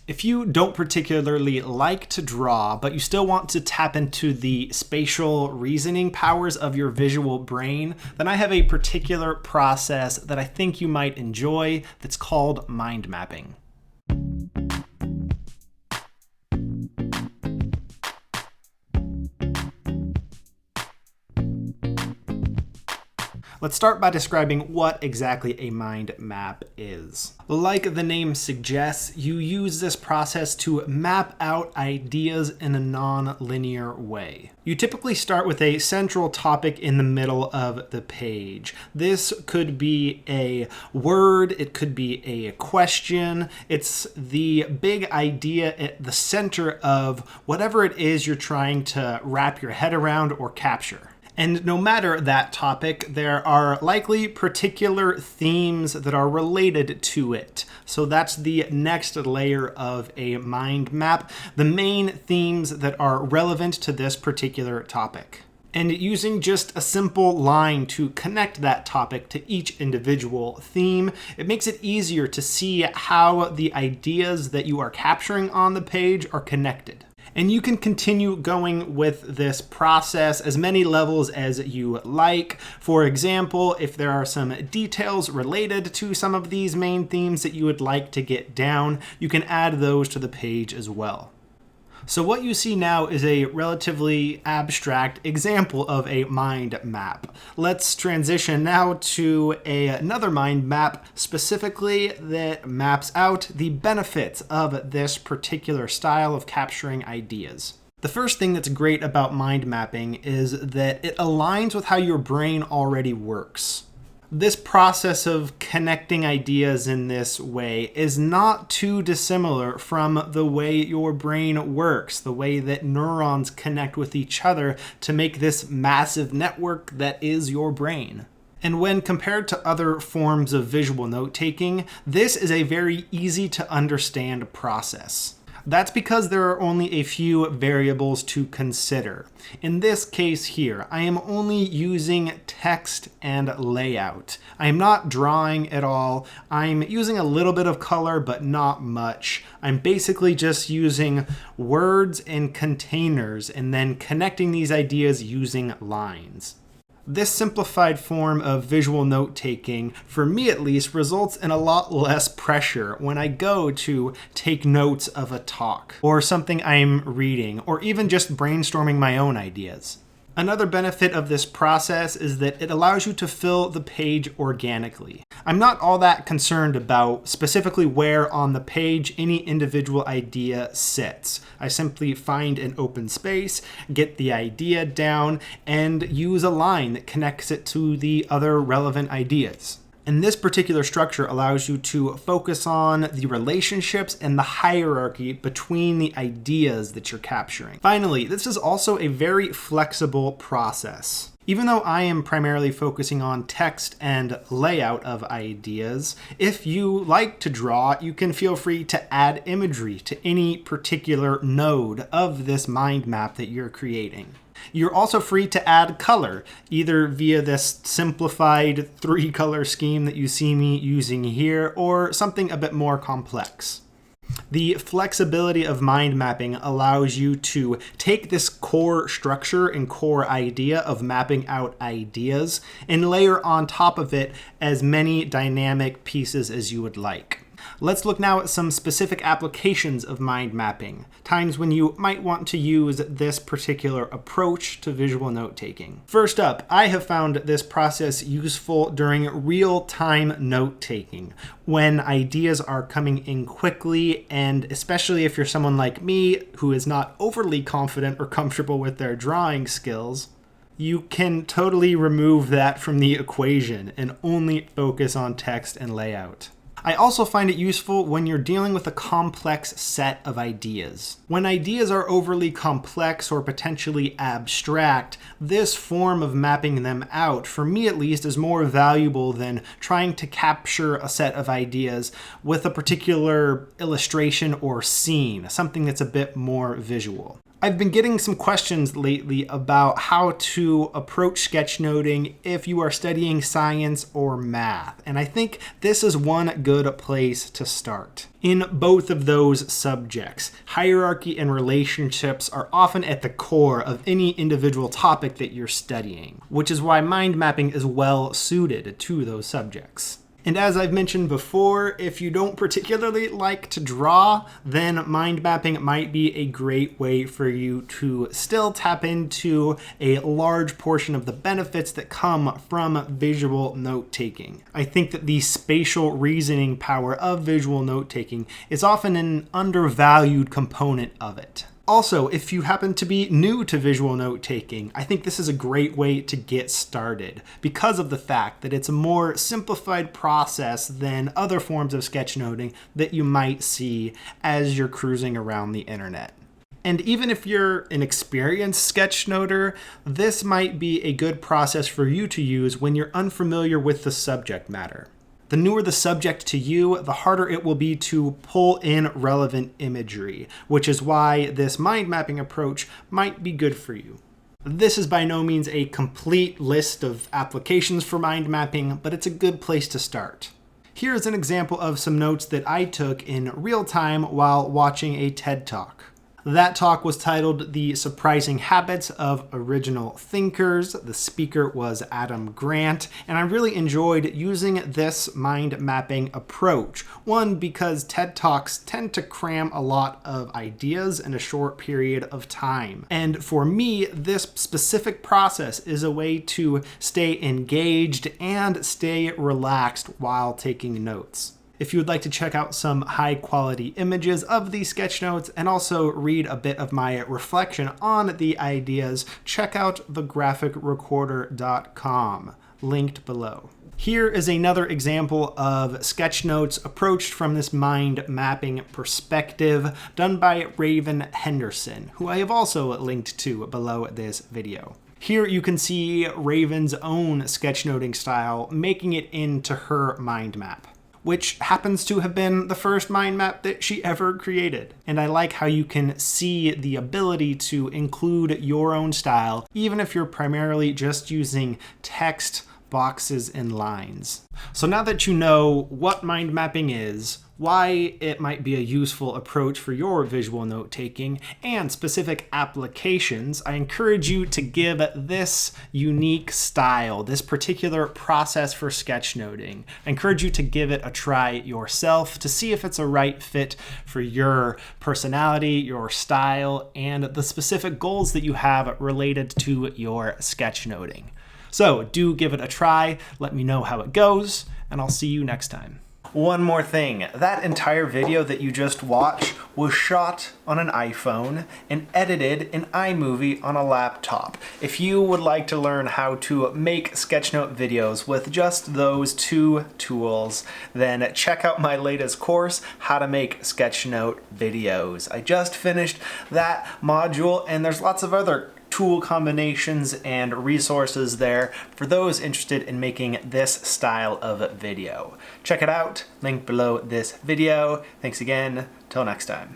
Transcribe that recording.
If you don't particularly like to draw, but you still want to tap into the spatial reasoning powers of your visual brain, then I have a particular process that I think you might enjoy that's called mind mapping. Let's start by describing what exactly a mind map is. Like the name suggests, you use this process to map out ideas in a non-linear way. You typically start with a central topic in the middle of the page. This could be a word, it could be a question. It's the big idea at the center of whatever it is you're trying to wrap your head around or capture. And no matter that topic, there are likely particular themes that are related to it. So that's the next layer of a mind map, the main themes that are relevant to this particular topic. And using just a simple line to connect that topic to each individual theme, it makes it easier to see how the ideas that you are capturing on the page are connected. And you can continue going with this process as many levels as you like. For example, if there are some details related to some of these main themes that you would like to get down, you can add those to the page as well. So what you see now is a relatively abstract example of a mind map. Let's transition now to another mind map specifically that maps out the benefits of this particular style of capturing ideas. The first thing that's great about mind mapping is that it aligns with how your brain already works. This process of connecting ideas in this way is not too dissimilar from the way your brain works, the way that neurons connect with each other to make this massive network that is your brain. And when compared to other forms of visual note-taking, this is a very easy to understand process. That's because there are only a few variables to consider. In this case here, I am only using text and layout. I am not drawing at all. I'm using a little bit of color, but not much. I'm basically just using words and containers and then connecting these ideas using lines. This simplified form of visual note-taking, for me at least, results in a lot less pressure when I go to take notes of a talk, or something I'm reading, or even just brainstorming my own ideas. Another benefit of this process is that it allows you to fill the page organically. I'm not all that concerned about specifically where on the page any individual idea sits. I simply find an open space, get the idea down, and use a line that connects it to the other relevant ideas. And this particular structure allows you to focus on the relationships and the hierarchy between the ideas that you're capturing. Finally, this is also a very flexible process. Even though I am primarily focusing on text and layout of ideas, if you like to draw, you can feel free to add imagery to any particular node of this mind map that you're creating. You're also free to add color, either via this simplified 3-color scheme that you see me using here, or something a bit more complex. The flexibility of mind mapping allows you to take this core structure and core idea of mapping out ideas and layer on top of it as many dynamic pieces as you would like. Let's look now at some specific applications of mind mapping, times when you might want to use this particular approach to visual note-taking. First up, I have found this process useful during real-time note-taking, when ideas are coming in quickly, and especially if you're someone like me who is not overly confident or comfortable with their drawing skills. You can totally remove that from the equation and only focus on text and layout. I also find it useful when you're dealing with a complex set of ideas. When ideas are overly complex or potentially abstract, this form of mapping them out, for me at least, is more valuable than trying to capture a set of ideas with a particular illustration or scene, something that's a bit more visual. I've been getting some questions lately about how to approach sketchnoting if you are studying science or math, and I think this is one good place to start. In both of those subjects, hierarchy and relationships are often at the core of any individual topic that you're studying, which is why mind mapping is well suited to those subjects. And as I've mentioned before, if you don't particularly like to draw, then mind mapping might be a great way for you to still tap into a large portion of the benefits that come from visual note-taking. I think that the spatial reasoning power of visual note-taking is often an undervalued component of it. Also, if you happen to be new to visual note-taking, I think this is a great way to get started because of the fact that it's a more simplified process than other forms of sketchnoting that you might see as you're cruising around the internet. And even if you're an experienced sketchnoter, this might be a good process for you to use when you're unfamiliar with the subject matter. The newer the subject to you, the harder it will be to pull in relevant imagery, which is why this mind mapping approach might be good for you. This is by no means a complete list of applications for mind mapping, but it's a good place to start. Here's an example of some notes that I took in real time while watching a TED Talk. That talk was titled The Surprising Habits of Original Thinkers. The speaker was Adam Grant, and I really enjoyed using this mind mapping approach. One, because TED Talks tend to cram a lot of ideas in a short period of time. And for me, this specific process is a way to stay engaged and stay relaxed while taking notes. If you would like to check out some high quality images of these sketchnotes and also read a bit of my reflection on the ideas, check out thegraphicrecorder.com, linked below. Here is another example of sketchnotes approached from this mind mapping perspective done by Raven Henderson, who I have also linked to below this video. Here you can see Raven's own sketchnoting style making it into her mind map, which happens to have been the first mind map that she ever created. And I like how you can see the ability to include your own style, even if you're primarily just using text, boxes, and lines. So now that you know what mind mapping is, why it might be a useful approach for your visual note-taking, and specific applications, I encourage you to give this unique style, this particular process for sketchnoting, I encourage you to give it a try yourself to see if it's a right fit for your personality, your style, and the specific goals that you have related to your sketchnoting. So do give it a try, let me know how it goes, and I'll see you next time. One more thing, that entire video that you just watched was shot on an iPhone and edited in iMovie on a laptop. If you would like to learn how to make sketchnote videos with just those two tools, then check out my latest course, How to Make Sketchnote Videos. I just finished that module, and there's lots of other tool combinations and resources there for those interested in making this style of video. Check it out, link below this video. Thanks again, till next time.